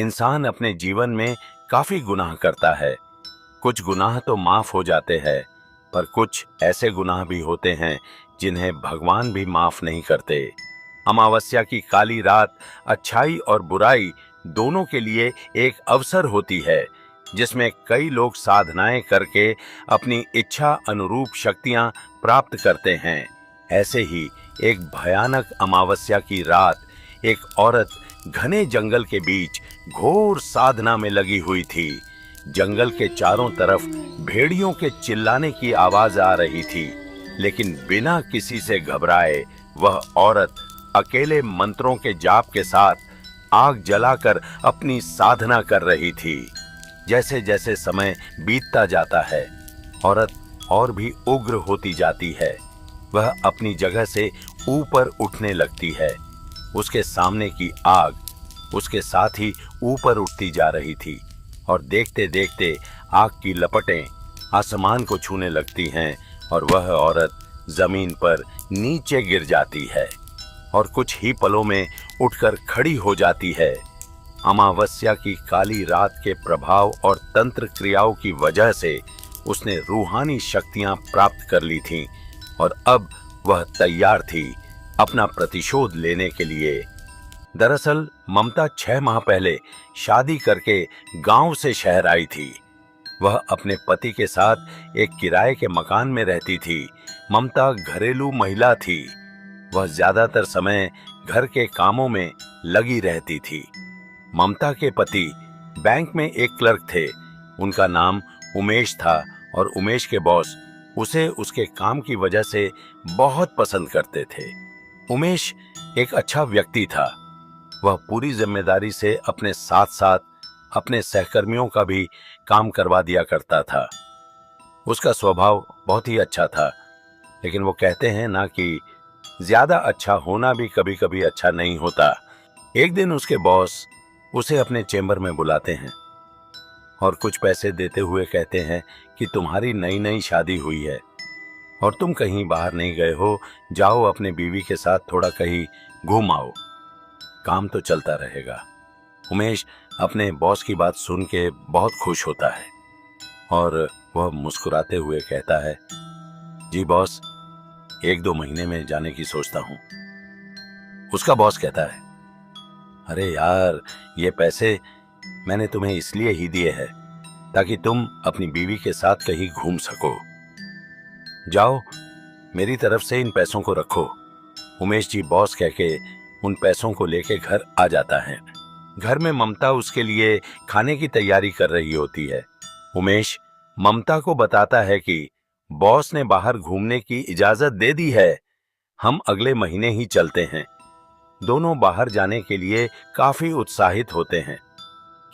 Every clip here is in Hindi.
इंसान अपने जीवन में काफी गुनाह करता है। कुछ गुनाह तो माफ हो जाते हैं, पर कुछ ऐसे गुनाह भी होते हैं जिन्हें भगवान भी माफ नहीं करते। अमावस्या की काली रात अच्छाई और बुराई दोनों के लिए एक अवसर होती है, जिसमें कई लोग साधनाएं करके अपनी इच्छा अनुरूप शक्तियां प्राप्त करते हैं। ऐसे ही एक भयानक अमावस्या की रात एक औरत घने जंगल के बीच घोर साधना में लगी हुई थी। जंगल के चारों तरफ भेड़ियों के चिल्लाने की आवाज आ रही थी, लेकिन बिना किसी से घबराए वह औरत अकेले मंत्रों के जाप के साथ आग जलाकर अपनी साधना कर रही थी। जैसे जैसे समय बीतता जाता है, औरत और भी उग्र होती जाती है। वह अपनी जगह से ऊपर उठने लगती है। उसके सामने की आग उसके साथ ही ऊपर उठती जा रही थी और देखते देखते आग की लपटें आसमान को छूने लगती हैं और वह औरत जमीन पर नीचे गिर जाती है और कुछ ही पलों में उठकर खड़ी हो जाती है। अमावस्या की काली रात के प्रभाव और तंत्र क्रियाओं की वजह से उसने रूहानी शक्तियां प्राप्त कर ली थीं और अब वह तैयार थी अपना प्रतिशोध लेने के लिए। दरअसल ममता 6 माह पहले शादी करके गांव से शहर आई थी। वह अपने पति के साथ एक किराए के मकान में रहती थी। ममता घरेलू महिला थी। वह ज्यादातर समय घर के कामों में लगी रहती थी। ममता के पति बैंक में एक क्लर्क थे। उनका नाम उमेश था और उमेश के बॉस उसे उसके काम की वजह से बहुत पसंद करते थे। उमेश एक अच्छा व्यक्ति था। वह पूरी जिम्मेदारी से अपने साथ साथ अपने सहकर्मियों का भी काम करवा दिया करता था। उसका स्वभाव बहुत ही अच्छा था, लेकिन वो कहते हैं ना कि ज्यादा अच्छा होना भी कभी कभी अच्छा नहीं होता। एक दिन उसके बॉस उसे अपने चेंबर में बुलाते हैं और कुछ पैसे देते हुए कहते हैं कि तुम्हारी नई नई शादी हुई है और तुम कहीं बाहर नहीं गए हो, जाओ अपने बीवी के साथ थोड़ा कहीं घूम आओ, काम तो चलता रहेगा। उमेश अपने बॉस की बात सुन के बहुत खुश होता है और वह मुस्कुराते हुए कहता है, जी बॉस, 1-2 महीने में जाने की सोचता हूं। उसका बॉस कहता है, अरे यार, ये पैसे मैंने तुम्हें इसलिए ही दिए हैं ताकि तुम अपनी बीवी के साथ कहीं घूम सको। जाओ, मेरी तरफ से इन पैसों को रखो। उमेश जी बॉस कह के उन पैसों को लेके घर आ जाता है। घर में ममता उसके लिए खाने की तैयारी कर रही होती है। उमेश ममता को बताता है कि बॉस ने बाहर घूमने की इजाजत दे दी है, हम अगले महीने ही चलते हैं। दोनों बाहर जाने के लिए काफी उत्साहित होते हैं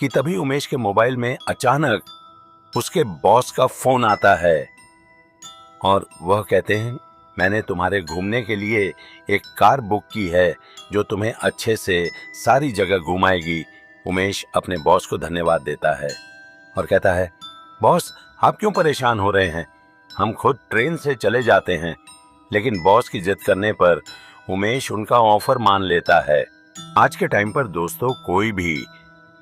कि तभी उमेश के मोबाइल में अचानक उसके बॉस का फोन आता है और वह कहते हैं, मैंने तुम्हारे घूमने के लिए एक कार बुक की है जो तुम्हें अच्छे से सारी जगह घुमाएगी। उमेश अपने बॉस को धन्यवाद देता है और कहता है, बॉस आप क्यों परेशान हो रहे हैं, हम खुद ट्रेन से चले जाते हैं। लेकिन बॉस की जिद करने पर उमेश उनका ऑफर मान लेता है। आज के टाइम पर दोस्तों, कोई भी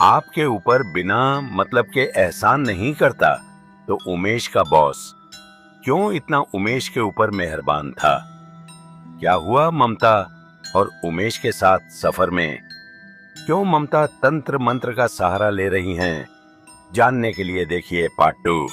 आपके ऊपर बिना मतलब के एहसान नहीं करता, तो उमेश का बॉस क्यों इतना उमेश के ऊपर मेहरबान था? क्या हुआ ममता और उमेश के साथ सफर में? क्यों ममता तंत्र मंत्र का सहारा ले रही हैं? जानने के लिए देखिए पार्ट 2।